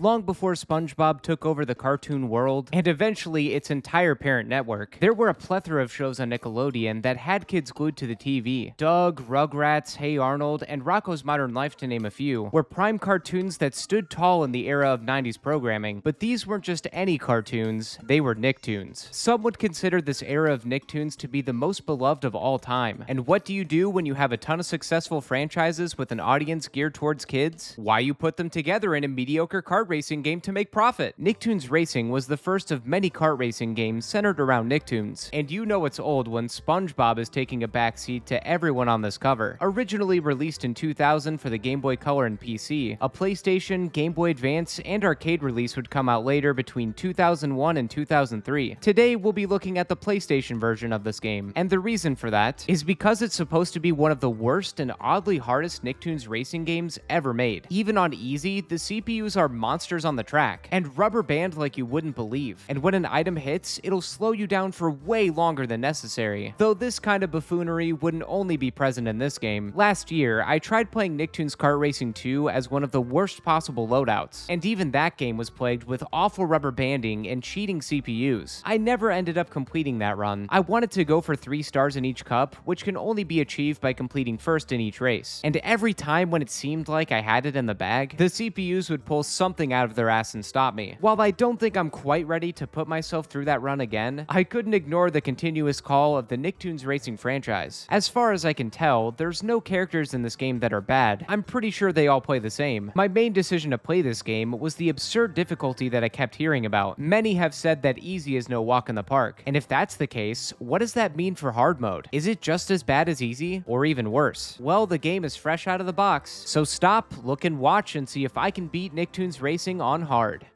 Long before SpongeBob took over the cartoon world, and eventually its entire parent network, there were a plethora of shows on Nickelodeon that had kids glued to the TV. Doug, Rugrats, Hey Arnold, and Rocko's Modern Life, to name a few, were prime cartoons that stood tall in the era of 90s programming, but these weren't just any cartoons, they were Nicktoons. Some would consider this era of Nicktoons to be the most beloved of all time. And what do you do when you have a ton of successful franchises with an audience geared towards kids? Why, you put them together in a mediocre kart racing game to make profit. Nicktoons Racing was the first of many kart racing games centered around Nicktoons, and you know it's old when SpongeBob is taking a backseat to everyone on this cover. Originally released in 2000 for the Game Boy Color and PC, a PlayStation, Game Boy Advance, and arcade release would come out later between 2001 and 2003. Today, we'll be looking at the PlayStation version of this game, and the reason for that is because it's supposed to be one of the worst and oddly hardest Nicktoons racing games ever made. Even on easy, the CPUs are monsters on the track, and rubber band like you wouldn't believe. And when an item hits, it'll slow you down for way longer than necessary. Though this kind of buffoonery wouldn't only be present in this game. Last year, I tried playing Nicktoons Kart Racing 2 as one of the worst possible loadouts, and even that game was plagued with awful rubber banding and cheating CPUs. I never ended up completing that run. I wanted to go for 3 stars in each cup, which can only be achieved by completing first in each race. And every time when it seemed like I had it in the bag, the CPUs would pull something out of their ass and stop me. While I don't think I'm quite ready to put myself through that run again, I couldn't ignore the continuous call of the Nicktoons Racing franchise. As far as I can tell, there's no characters in this game that are bad. I'm pretty sure they all play the same. My main decision to play this game was the absurd difficulty that I kept hearing about. Many have said that easy is no walk in the park, and if that's the case, what does that mean for hard mode? Is it just as bad as easy, or even worse? Well, the game is fresh out of the box, so stop, look, and watch and see if I can beat Nicktoons Racing on hard.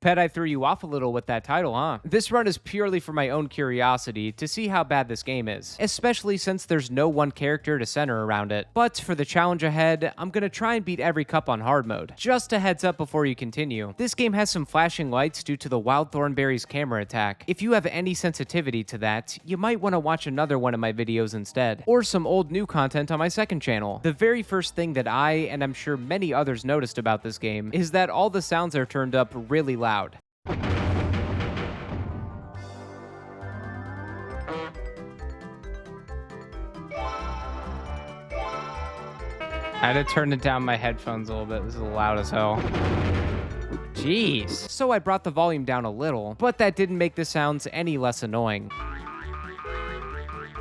Bet I threw you off a little with that title, huh? This run is purely for my own curiosity to see how bad this game is, especially since there's no one character to center around it. But for the challenge ahead, I'm gonna try and beat every cup on hard mode. Just a heads up before you continue, this game has some flashing lights due to the Wild Thornberry's camera attack. If you have any sensitivity to that, you might want to watch another one of my videos instead, or some old new content on my second channel. The very first thing that I, and I'm sure many others noticed about this game, is that all the sounds are turned up really loud. I had to turn it down my headphones a little bit. This is loud as hell. Jeez. So I brought the volume down a little, but that didn't make the sounds any less annoying.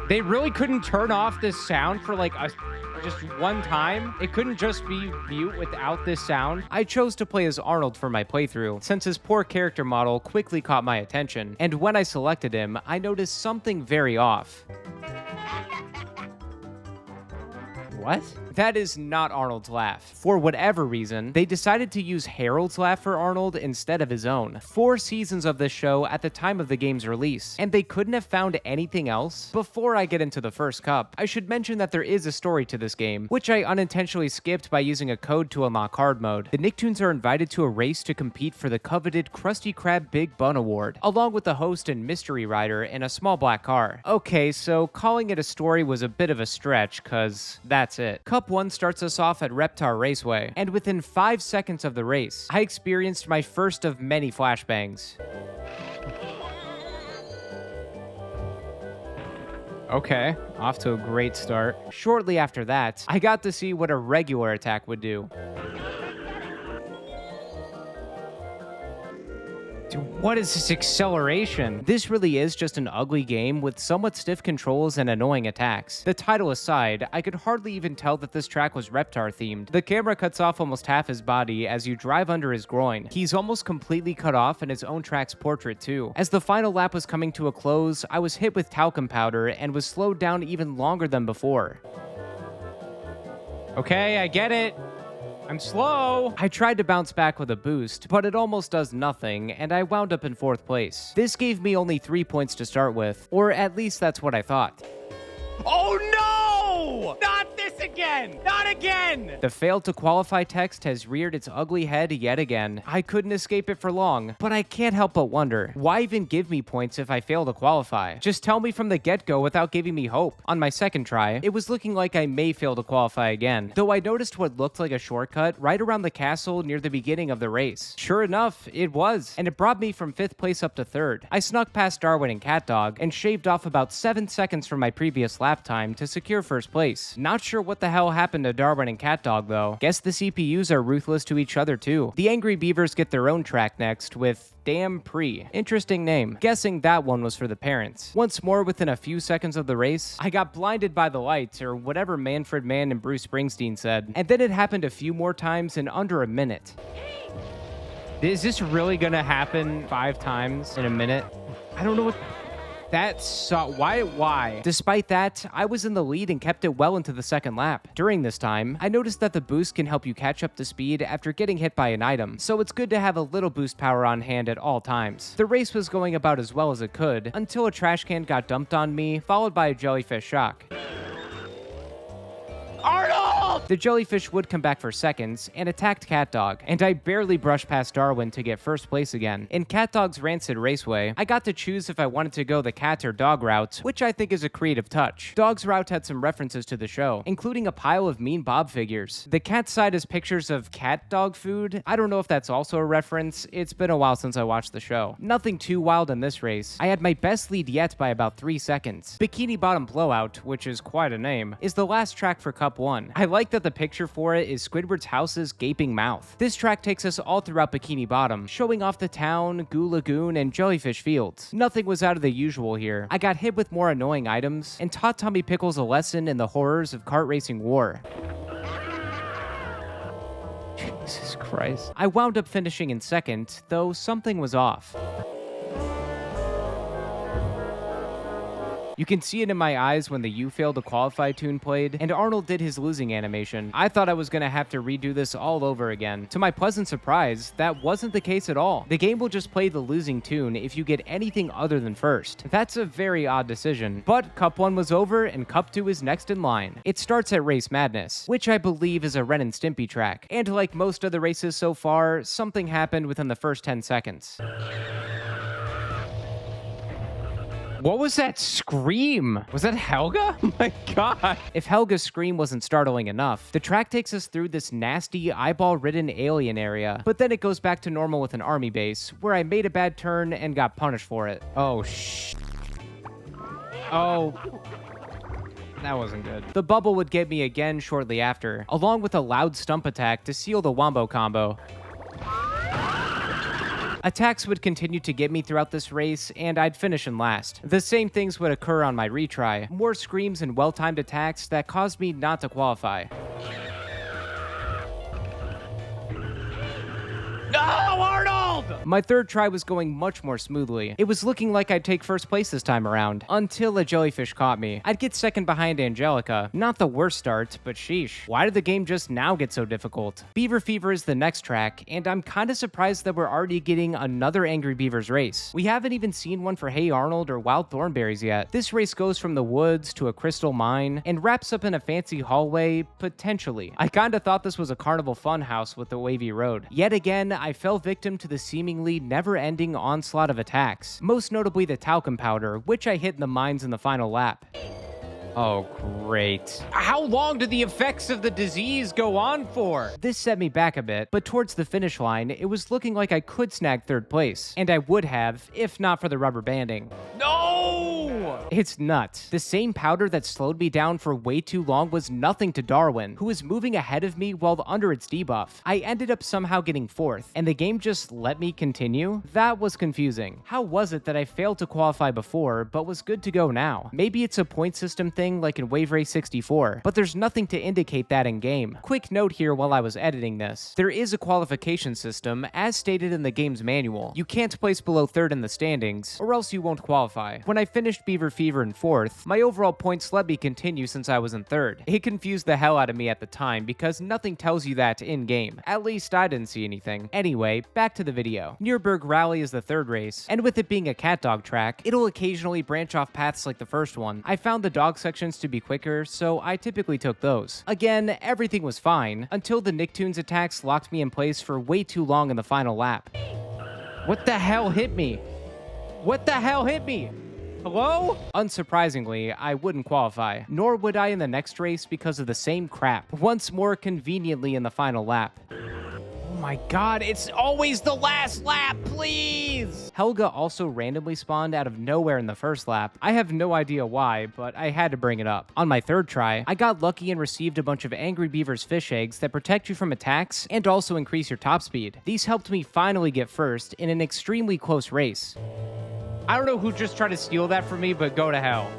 They really couldn't turn off this sound for like just one time? It couldn't just be mute without this sound? I chose to play as Arnold for my playthrough, since his poor character model quickly caught my attention, and when I selected him, I noticed something very off. What? That is not Arnold's laugh. For whatever reason, they decided to use Harold's laugh for Arnold instead of his own. 4 seasons of this show at the time of the game's release, and they couldn't have found anything else? Before I get into the first cup, I should mention that there is a story to this game, which I unintentionally skipped by using a code to unlock hard mode. The Nicktoons are invited to a race to compete for the coveted Krusty Krab Big Bun Award, along with the host and mystery rider in a small black car. Okay, so calling it a story was a bit of a stretch, cause that's it. Cup 1 starts us off at Reptar Raceway, and within 5 seconds of the race, I experienced my first of many flashbangs. Okay, off to a great start. Shortly after that, I got to see what a regular attack would do. Dude, what is this acceleration? This really is just an ugly game with somewhat stiff controls and annoying attacks. The title aside, I could hardly even tell that this track was Reptar themed. The camera cuts off almost half his body as you drive under his groin. He's almost completely cut off in his own track's portrait too. As the final lap was coming to a close, I was hit with talcum powder and was slowed down even longer than before. Okay, I get it. I'm slow. I tried to bounce back with a boost, but it almost does nothing, and I wound up in 4th place. This gave me only 3 points to start with, or at least that's what I thought. Oh no! Not this again! again! Not again! The failed to qualify text has reared its ugly head yet again. I couldn't escape it for long, but I can't help but wonder, why even give me points if I fail to qualify? Just tell me from the get-go without giving me hope. On my second try, it was looking like I may fail to qualify again, though I noticed what looked like a shortcut right around the castle near the beginning of the race. Sure enough, it was, and it brought me from 5th place up to 3rd. I snuck past Darwin and CatDog and shaved off about 7 seconds from my previous lap time to secure 1st place. Not sure what the hell happened to Darwin and CatDog though. Guess the CPUs are ruthless to each other too. The Angry Beavers get their own track next with Damn Pre. Interesting name. Guessing that one was for the parents. Once more within a few seconds of the race, I got blinded by the lights, or whatever Manfred Mann and Bruce Springsteen said. And then it happened a few more times in under a minute. Is this really gonna happen 5 times in a minute? I don't know what... That's why? Despite that, I was in the lead and kept it well into the 2nd lap. During this time, I noticed that the boost can help you catch up to speed after getting hit by an item, so it's good to have a little boost power on hand at all times. The race was going about as well as it could, until a trash can got dumped on me, followed by a jellyfish shock. Arnold! The jellyfish would come back for seconds and attacked CatDog, and I barely brushed past Darwin to get 1st place again. In CatDog's Rancid Raceway, I got to choose if I wanted to go the cat or dog route, which I think is a creative touch. Dog's route had some references to the show, including a pile of Mean Bob figures. The cat side is pictures of cat dog food. I don't know if that's also a reference. It's been a while since I watched the show. Nothing too wild in this race. I had my best lead yet by about 3 seconds. Bikini Bottom Blowout, which is quite a name, is the last track for Cup 1. I like that the picture for it is Squidward's house's gaping mouth. This track takes us all throughout Bikini Bottom, showing off the town, Goo Lagoon, and Jellyfish Fields. Nothing was out of the usual here. I got hit with more annoying items, and taught Tommy Pickles a lesson in the horrors of kart racing war. Jesus Christ. I wound up finishing in 2nd, though something was off. You can see it in my eyes when the You Failed to Qualify tune played, and Arnold did his losing animation. I thought I was gonna have to redo this all over again. To my pleasant surprise, that wasn't the case at all. The game will just play the losing tune if you get anything other than 1st. That's a very odd decision. But Cup 1 was over, and Cup 2 is next in line. It starts at Race Madness, which I believe is a Ren and Stimpy track. And like most of the races so far, something happened within the first 10 seconds. What was that scream? Was that Helga? Oh my god. If Helga's scream wasn't startling enough, the track takes us through this nasty, eyeball-ridden alien area, but then it goes back to normal with an army base, where I made a bad turn and got punished for it. Oh, Oh. That wasn't good. The bubble would get me again shortly after, along with a loud stump attack to seal the wombo combo. Attacks would continue to get me throughout this race, and I'd finish in last. The same things would occur on my retry. More screams and well-timed attacks that caused me not to qualify. No, Arnold! My 3rd try was going much more smoothly. It was looking like I'd take 1st place this time around, until a jellyfish caught me. I'd get 2nd behind Angelica. Not the worst start, but sheesh. Why did the game just now get so difficult? Beaver Fever is the next track, and I'm kinda surprised that we're already getting another Angry Beavers race. We haven't even seen one for Hey Arnold or Wild Thornberries yet. This race goes from the woods to a crystal mine, and wraps up in a fancy hallway, potentially. I kinda thought this was a carnival funhouse with the wavy road. Yet again, I fell victim to the seemingly never-ending onslaught of attacks, most notably the talcum powder, which I hit in the mines in the final lap. Oh, great. How long do the effects of the disease go on for? This set me back a bit, but towards the finish line, it was looking like I could snag 3rd place, and I would have, if not for the rubber banding. No! It's nuts. The same powder that slowed me down for way too long was nothing to Darwin, who was moving ahead of me while under its debuff. I ended up somehow getting 4th, and the game just let me continue? That was confusing. How was it that I failed to qualify before, but was good to go now? Maybe it's a point system thing like in Wave Race 64, but there's nothing to indicate that in game. Quick note here while I was editing this. There is a qualification system, as stated in the game's manual. You can't place below 3rd in the standings, or else you won't qualify. When I finished Beaver Beaver Fever in 4th, my overall points let me continue since I was in 3rd. It confused the hell out of me at the time because nothing tells you that in-game. At least I didn't see anything. Anyway, back to the video. Nürburgring Rally is the 3rd race, and with it being a cat dog track, it'll occasionally branch off paths like the first one. I found the dog sections to be quicker, so I typically took those. Again, everything was fine, until the Nicktoons attacks locked me in place for way too long in the final lap. What the hell hit me? What the hell hit me? Hello? Unsurprisingly, I wouldn't qualify, nor would I in the next race because of the same crap, once more conveniently in the final lap. Oh my god, it's always the last lap, please! Helga also randomly spawned out of nowhere in the first lap. I have no idea why, but I had to bring it up. On my 3rd try, I got lucky and received a bunch of Angry Beaver's fish eggs that protect you from attacks and also increase your top speed. These helped me finally get first in an extremely close race. I don't know who just tried to steal that from me, but go to hell.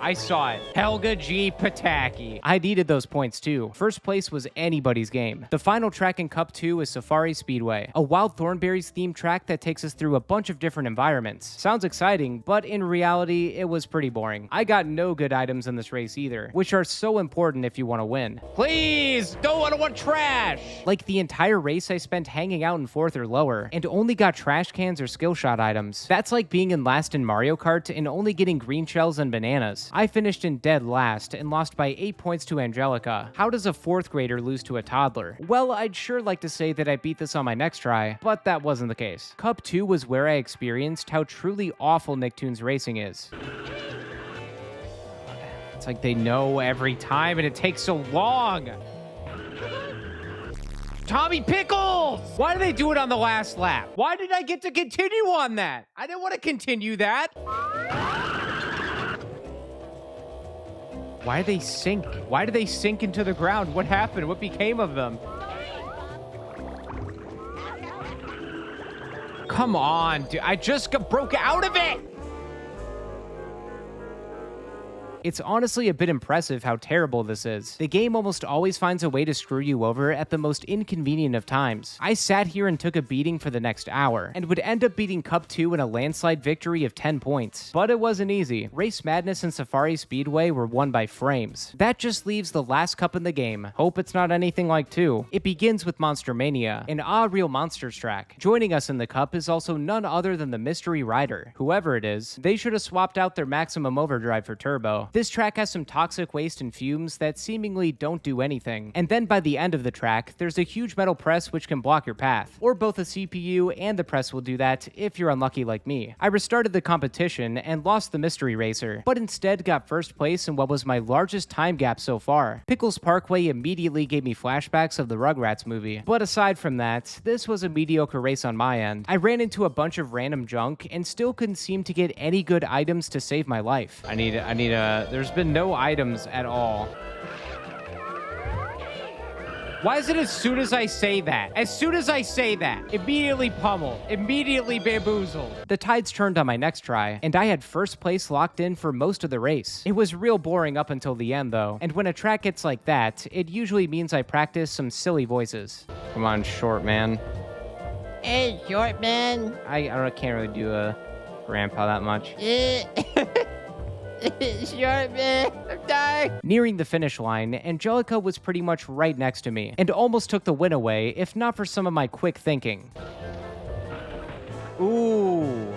I saw it. Helga G. Pataki. I needed those points too. First place was anybody's game. The final track in Cup 2 is Safari Speedway, a Wild Thornberries themed track that takes us through a bunch of different environments. Sounds exciting, but in reality, it was pretty boring. I got no good items in this race either, which are so important if you want to win. Please, don't want trash! Like the entire race I spent hanging out in 4th or lower, and only got trash cans or skill shot items. That's like being in last in Mario Kart and only getting green shells and bananas. I finished in dead last and lost by 8 points to Angelica. How does a 4th grader lose to a toddler? Well, I'd sure like to say that I beat this on my next try, but that wasn't the case. Cup 2 was where I experienced how truly awful Nicktoons racing is. It's like they know every time and it takes so long. Tommy Pickles! Why did they do it on the last lap? Why did I get to continue on that? I didn't want to continue that. Why did they sink? Why did they sink into the ground? What happened? What became of them? Come on, dude. I just broke out of it! It's honestly a bit impressive how terrible this is. The game almost always finds a way to screw you over at the most inconvenient of times. I sat here and took a beating for the next hour, and would end up beating Cup 2 in a landslide victory of 10 points. But it wasn't easy. Race Madness and Safari Speedway were won by frames. That just leaves the last cup in the game. Hope it's not anything like 2. It begins with Monster Mania, an Real Monsters track. Joining us in the cup is also none other than the Mystery Rider. Whoever it is, they should have swapped out their Maximum Overdrive for Turbo. This track has some toxic waste and fumes that seemingly don't do anything. And then by the end of the track, there's a huge metal press which can block your path. Or both a CPU and the press will do that if you're unlucky like me. I restarted the competition and lost the Mystery Racer, but instead got first place in what was my largest time gap so far. Pickles Parkway immediately gave me flashbacks of the Rugrats movie. But aside from that, this was a mediocre race on my end. I ran into a bunch of random junk and still couldn't seem to get any good items to save my life. There's been no items at all. Why is it as soon as I say that? As soon as I say that, immediately pummeled, immediately bamboozled. The tides turned on my next try, and I had first place locked in for most of the race. It was real boring up until the end though, and when a track gets like that, it usually means I practice some silly voices. Come on, short man. Hey, short man. I can't really do a grandpa that much. Short man, I'm dying. Nearing the finish line, Angelica was pretty much right next to me, and almost took the win away if not for some of my quick thinking. Ooh.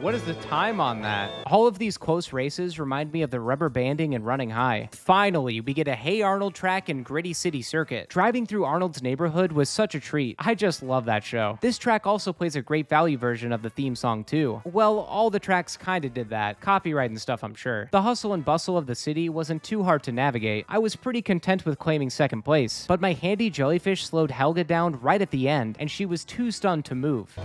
What is the time on that? All of these close races remind me of the rubber banding and running high. Finally, we get a Hey Arnold track in Gritty City Circuit. Driving through Arnold's neighborhood was such a treat. I just love that show. This track also plays a great value version of the theme song too. Well, all the tracks kinda did that. Copyright and stuff, I'm sure. The hustle and bustle of the city wasn't too hard to navigate. I was pretty content with claiming second place, but my handy jellyfish slowed Helga down right at the end, and she was too stunned to move.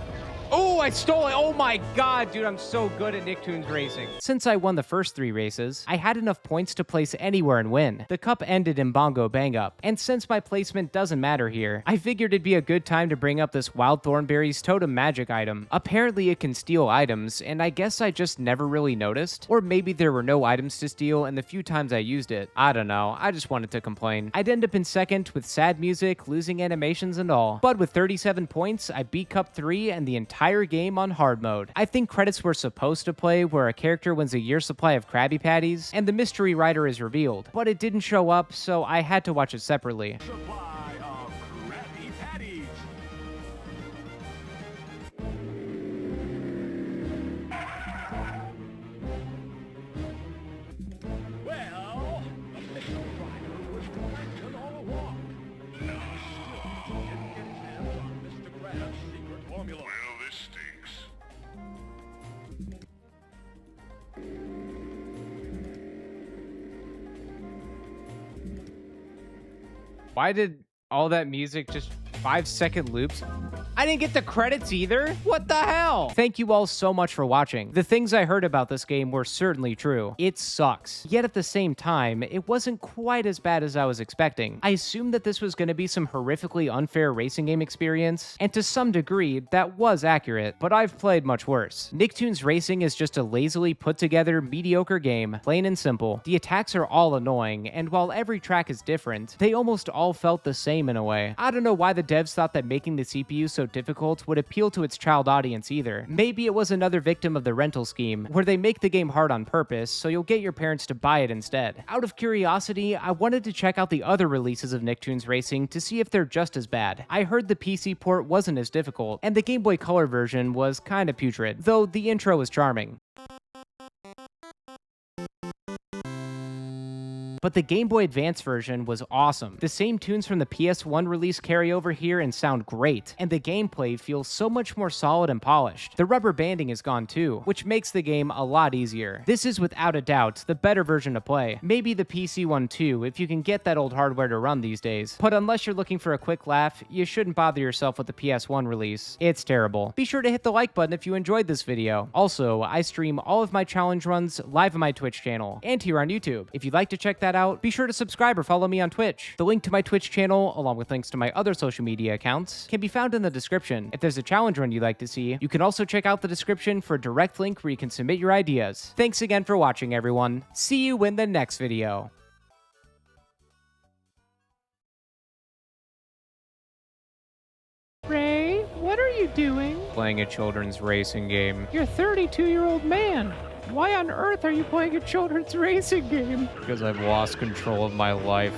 Oh, I stole it. Oh my god, dude, I'm so good at Nicktoons racing. Since I won the first 3 races, I had enough points to place anywhere and win. The cup ended in Bongo Bang Up, and since my placement doesn't matter here, I figured it'd be a good time to bring up this Wild Thornberries Totem Magic item. Apparently it can steal items, and I guess I just never really noticed. Or maybe there were no items to steal and the few times I used it. I don't know, I just wanted to complain. I'd end up in second with sad music, losing animations and all. But with 37 points, I beat Cup 3 and the entire game on hard mode. I think credits were supposed to play where a character wins a year's supply of Krabby Patties and the mystery rider is revealed, but it didn't show up, so I had to watch it separately. Supply of Krabby Patties. Well, the mystery rider was directed all along. No. Still, he didn't get his hands on Mr. Krabs' secret formula. Well, this stinks. Why did all that music just 5-second loops? I didn't get the credits either? What the hell? Thank you all so much for watching. The things I heard about this game were certainly true. It sucks. Yet at the same time, it wasn't quite as bad as I was expecting. I assumed that this was going to be some horrifically unfair racing game experience, and to some degree, that was accurate, but I've played much worse. Nicktoons Racing is just a lazily put together, mediocre game, plain and simple. The attacks are all annoying, and while every track is different, they almost all felt the same in a way. I don't know why the devs thought that making the CPU so difficult would appeal to its child audience either. Maybe it was another victim of the rental scheme, where they make the game hard on purpose, so you'll get your parents to buy it instead. Out of curiosity, I wanted to check out the other releases of Nicktoons Racing to see if they're just as bad. I heard the PC port wasn't as difficult, and the Game Boy Color version was kinda putrid, though the intro was charming. But the Game Boy Advance version was awesome. The same tunes from the PS1 release carry over here and sound great, and the gameplay feels so much more solid and polished. The rubber banding is gone too, which makes the game a lot easier. This is without a doubt the better version to play. Maybe the PC one too, if you can get that old hardware to run these days. But unless you're looking for a quick laugh, you shouldn't bother yourself with the PS1 release. It's terrible. Be sure to hit the like button if you enjoyed this video. Also, I stream all of my challenge runs live on my Twitch channel and here on YouTube. If you'd like to check that out, be sure to subscribe or follow me on Twitch. The link to my Twitch channel, along with links to my other social media accounts, can be found in the description. If there's a challenge run you'd like to see, you can also check out the description for a direct link where you can submit your ideas. Thanks again for watching, everyone. See you in the next video. Ray, what are you doing? Playing a children's racing game. You're a 32-year-old man. Why on earth are you playing a children's racing game? Because I've lost control of my life.